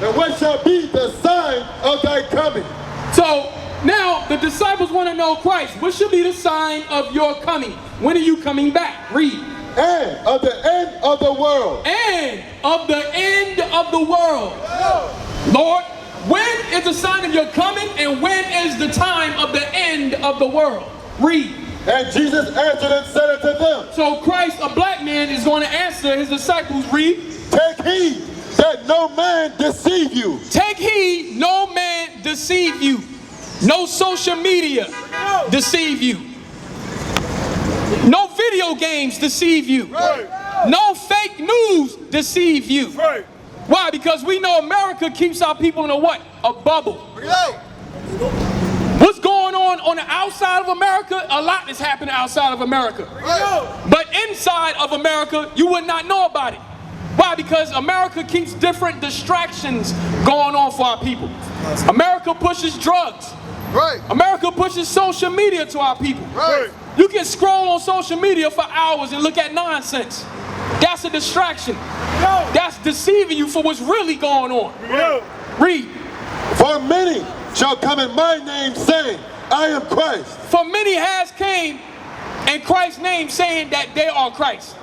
And what shall be the sign of thy coming? So now the disciples want to know, Christ, what should be the sign of your coming? When are you coming back? Read. And of the end of the world. And of the end of the world. Lord, when is the sign of your coming, and when is the time of the end of the world? Read. And Jesus answered and said unto them. So Christ, a black man, is going to answer his disciples. Read. Take heed that no man deceive you. Take heed no man deceive you. No social media deceive you. No video games deceive you. No fake news deceive you. Why? Because we know America keeps our people in a what? A bubble. What's going on the outside of America? A lot is happening outside of America. But inside of America, you would not know about it. Why? Because America keeps different distractions going on for our people. America pushes drugs. America pushes social media to our people. You can scroll on social media for hours and look at nonsense. That's a distraction. That's deceiving you for what's really going on. Read. For many shall come in my name, saying, I am Christ. For many has came in Christ's name, saying that they are Christ.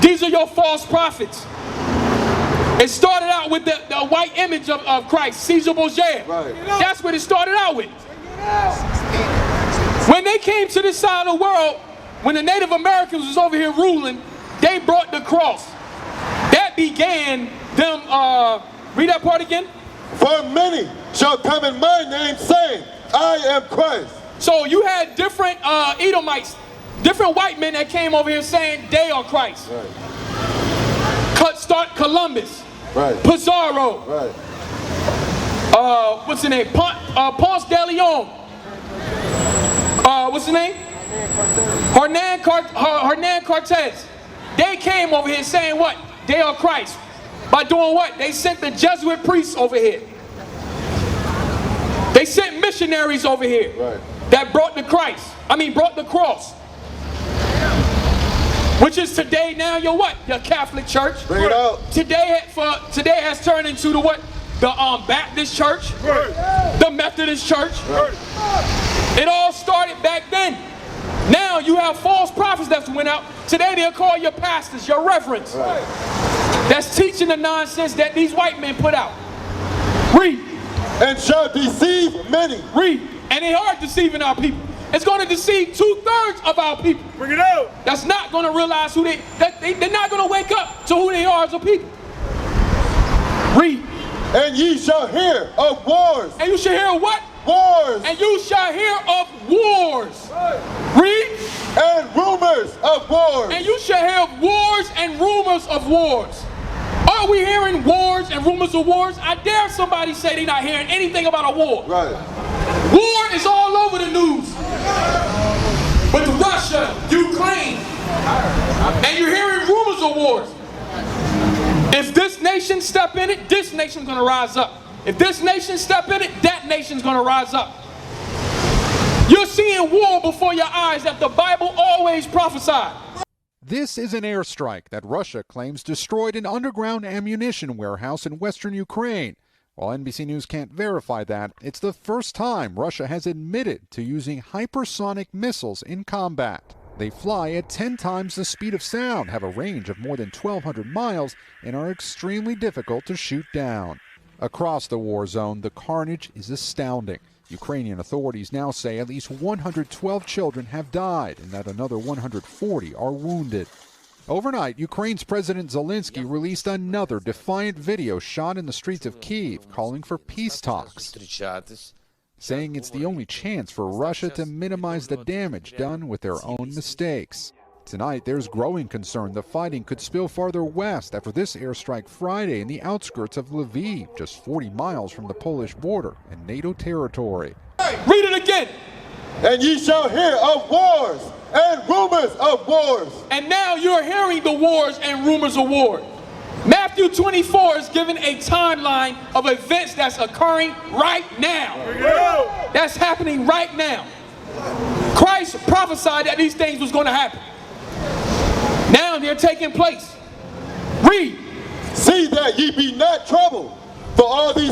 These are your false prophets. It started out with the white image of Christ, Caesar Borgia. That's what it started out with. When they came to this side of the world, when the Native Americans was over here ruling, they brought the cross. That began them, read that part again. For many shall come in my name, saying, I am Christ. So you had different Edomites, different white men that came over here saying they are Christ. Start Columbus, Pizarro, what's his name? Ponce de Leon. What's his name? Hernan Cortez. They came over here saying what? They are Christ. By doing what? They sent the Jesuit priests over here. They sent missionaries over here that brought the brought the cross. Which is today now your what? Your Catholic Church. Bring it out. Today has turned into the what? The Baptist Church. The Methodist Church. It all started back then. Now you have false prophets that went out. Today they'll call your pastors, your reverends. That's teaching the nonsense that these white men put out. Read. And shall deceive many. Read. And they are deceiving our people. It's going to deceive 2/3 of our people. Bring it out. That's not going to realize who they're not going to wake up to who they are as a people. Read. And ye shall hear of wars. And you shall hear what? Wars. And you shall hear of wars. Read. And rumors of wars. And you shall hear of wars and rumors of wars. Are we hearing wars and rumors of wars? I dare somebody say they're not hearing anything about a war. War is all over the news. With Russia, Ukraine. And you're hearing rumors of wars. If this nation step in it, this nation's going to rise up. If this nation step in it, that nation's going to rise up. You're seeing war before your eyes that the Bible always prophesied. This is an airstrike that Russia claims destroyed an underground ammunition warehouse in western Ukraine. While NBC News can't verify that, it's the first time Russia has admitted to using hypersonic missiles in combat. They fly at 10 times the speed of sound, have a range of more than 1,200 miles, and are extremely difficult to shoot down. Across the war zone, the carnage is astounding. Ukrainian authorities now say at least 112 children have died and that another 140 are wounded. Overnight, Ukraine's President Zelensky released another defiant video shot in the streets of Kyiv, calling for peace talks, saying it's the only chance for Russia to minimize the damage done with their own mistakes. Tonight, there's growing concern the fighting could spill farther west after this airstrike Friday in the outskirts of Lviv, just 40 miles from the Polish border and NATO territory. Read it again. And ye shall hear of wars and rumors of wars. And now you're hearing the wars and rumors of war. Matthew 24 is giving a timeline of events that's occurring right now. That's happening right now. Christ prophesied that these things was going to happen. Now they're taking place. Read. See that ye be not troubled, for all these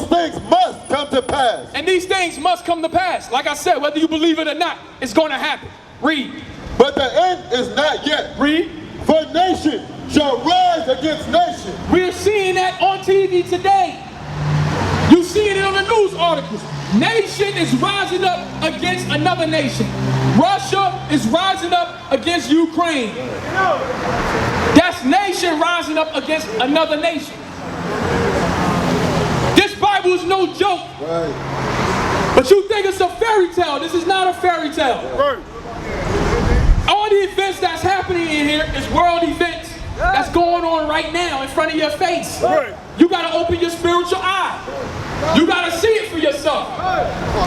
pass. And these things must come to pass. Like I said, whether you believe it or not, it's going to happen. Read. But the end is not yet. Read. For nation shall rise against nation. We're seeing that on TV today. You see it on the news articles. Nation is rising up against another nation. Russia is rising up against Ukraine. That's nation rising up against another nation. This Bible is no joke. Right. But you think it's a fairy tale. This is not a fairy tale. Right. All the events that's happening in here is world events that's going on right now in front of your face. Right. You got to open your spiritual eye. You got to see it for yourself.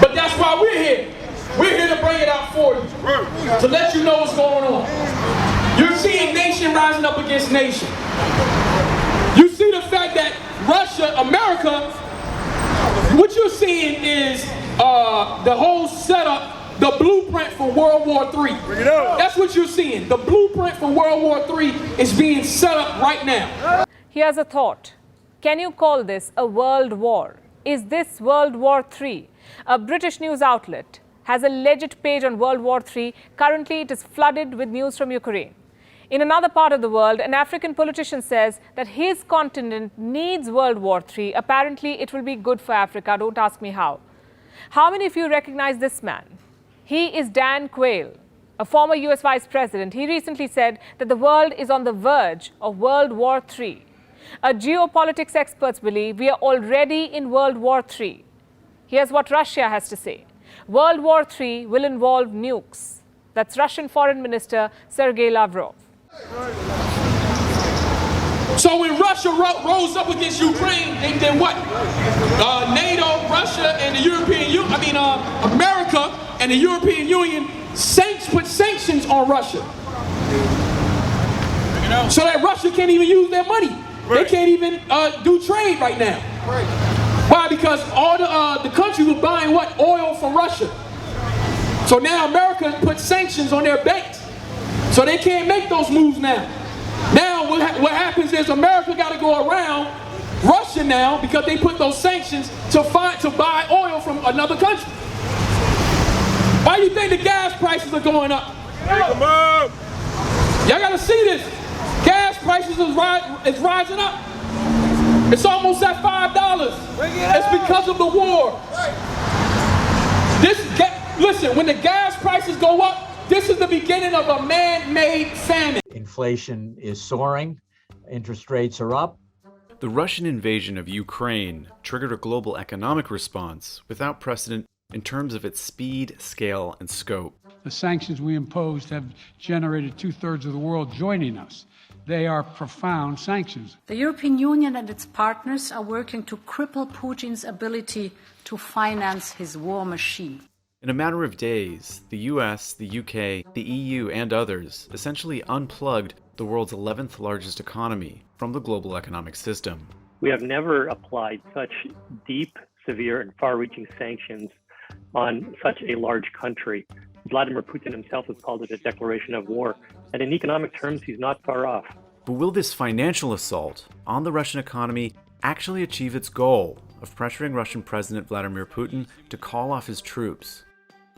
But that's why we're here. We're here to bring it out for you, to let you know what's going on. You're seeing nation rising up against nation. You see the fact that Russia, America, what you're seeing is the whole setup, the blueprint for World War III. That's what you're seeing. The blueprint for World War III is being set up right now. Here's a thought. Can you call this a world war? Is this World War III? A British news outlet has a legit page on World War III. Currently, it is flooded with news from Ukraine. In another part of the world, an African politician says that his continent needs World War III. Apparently, it will be good for Africa. Don't ask me how. How many of you recognize this man? He is Dan Quayle, a former US Vice President. He recently said that the world is on the verge of World War III. Geopolitics experts believe we are already in World War III. Here's what Russia has to say. World War III will involve nukes. That's Russian Foreign Minister Sergei Lavrov. So when Russia rose up against Ukraine, they did what? NATO, Russia, and the European Union, America and the European Union put sanctions on Russia. So that Russia can't even use their money. They can't even do trade right now. Why? Because all the country was buying what? Oil from Russia. So now America put sanctions on their banks. So they can't make those moves now. Now what happens is America got to go around Russia now because they put those sanctions to buy oil from another country. Why do you think the gas prices are going up? Y'all got to see this. Gas prices is rising up. It's almost at $5. It's because of the war. Listen, when the gas prices go up, this is the beginning of a man-made famine. Inflation is soaring. Interest rates are up. The Russian invasion of Ukraine triggered a global economic response without precedent in terms of its speed, scale, and scope. The sanctions we imposed have generated 2/3 of the world joining us. They are profound sanctions. The European Union and its partners are working to cripple Putin's ability to finance his war machine. In a matter of days, the US, the UK, the EU, and others essentially unplugged the world's 11th largest economy from the global economic system. We have never applied such deep, severe, and far-reaching sanctions on such a large country. Vladimir Putin himself has called it a declaration of war, and in economic terms, he's not far off. But will this financial assault on the Russian economy actually achieve its goal of pressuring Russian President Vladimir Putin to call off his troops?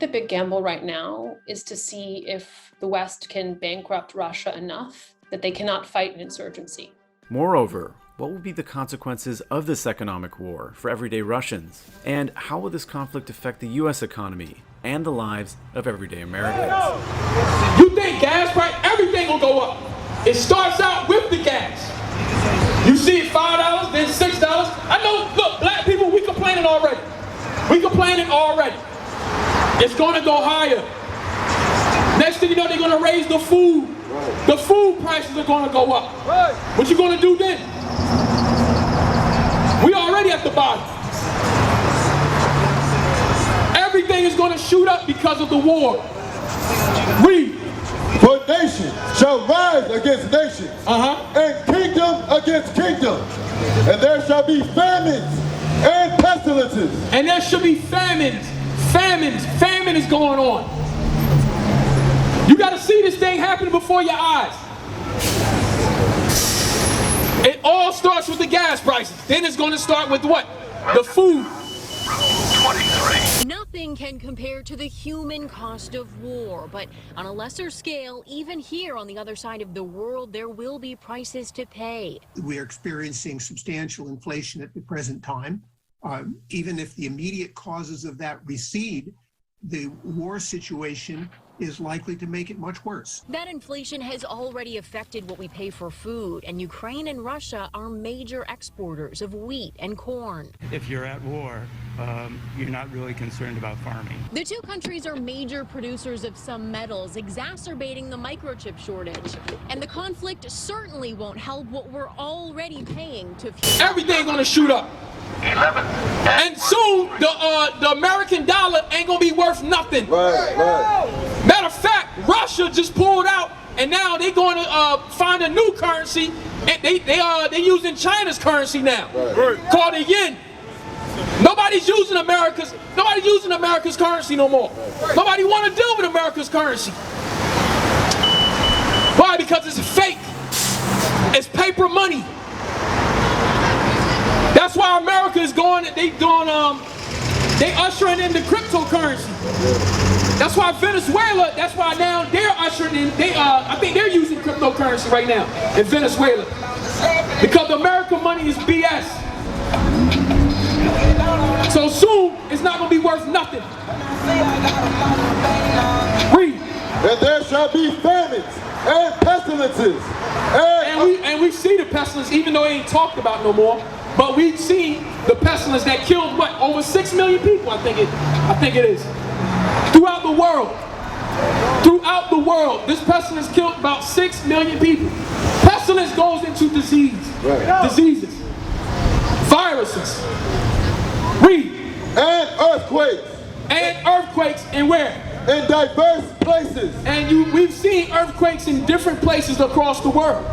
The big gamble right now is to see if the West can bankrupt Russia enough that they cannot fight an insurgency. Moreover, what will be the consequences of this economic war for everyday Russians? And how will this conflict affect the US economy and the lives of everyday Americans? You think gas price, everything will go up. It starts out with the gas. You see it $5, then $6. I know, look, black people, we complaining already. It's gonna go higher. Next thing you know, they're gonna raise the food. The food prices are gonna go up. What you gonna do then? We already at the bottom. Everything is gonna shoot up because of the war. Read. For nation shall rise against nation, and kingdom against kingdom, and there shall be famines and pestilences. And there shall be famines. Famine is going on. You got to see this thing happening before your eyes. It all starts with the gas prices. Then it's going to start with what? The food. nothing can compare to the human cost of war. But on a lesser scale, even here on the other side of the world, there will be prices to pay. We are experiencing substantial inflation at the present time. Even if the immediate causes of that recede, the war situation is likely to make it much worse. That inflation has already affected what we pay for food, and Ukraine and Russia are major exporters of wheat and corn. If you're at war, you're not really concerned about farming. The two countries are major producers of some metals, exacerbating the microchip shortage. And the conflict certainly won't help what we're already paying to fuel. Everything gonna shoot up. 11. And soon the American dollar ain't gonna be worth nothing. Right. Matter of fact, Russia just pulled out, and now they're going to find a new currency. And they using China's currency now, called the yen. Nobody's using America's currency no more. Nobody want to deal with America's currency. Why? Because it's fake. It's paper money. That's why America is they ushering in the cryptocurrency. That's why Venezuela, that's why now they're ushering in, I think they're using cryptocurrency right now in Venezuela. Because American money is BS. So soon, it's not going to be worth nothing. Read. And there shall be famines and pestilences. And we see the pestilence, even though it ain't talked about no more. But we see the pestilence that killed what, over 6 million people, I think it is. Throughout the world. Throughout the world, this pestilence killed about 6 million people. Pestilence goes into diseases, viruses. Read. And earthquakes. And earthquakes, and where? In diverse places. And we've seen earthquakes in different places across the world.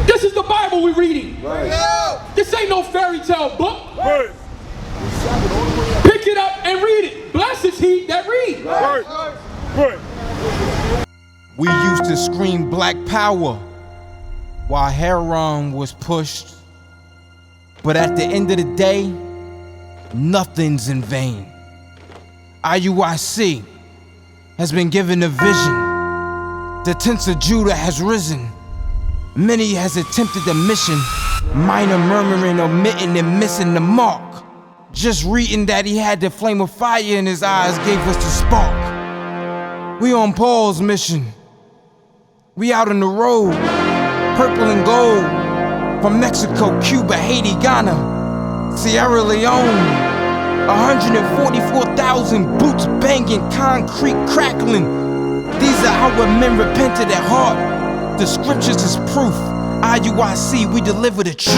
This is the Bible we're reading. Right. This ain't no fairy tale book. Right. Pick it up and read it. Blessed is he that read. Right. We used to scream black power while heroin was pushed. But at the end of the day, nothing's in vain. IUIC has been given a vision. The tents of Judah has risen. Many has attempted the mission, minor murmuring, omitting, and missing the mark. Just reading that he had the flame of fire in his eyes gave us the spark. We on Paul's mission. We out on the road, purple and gold, from Mexico, Cuba, Haiti, Ghana, Sierra Leone. 144,000 boots banging, concrete crackling. These are our men repented at heart. The scriptures is proof. IUIC, we deliver the truth.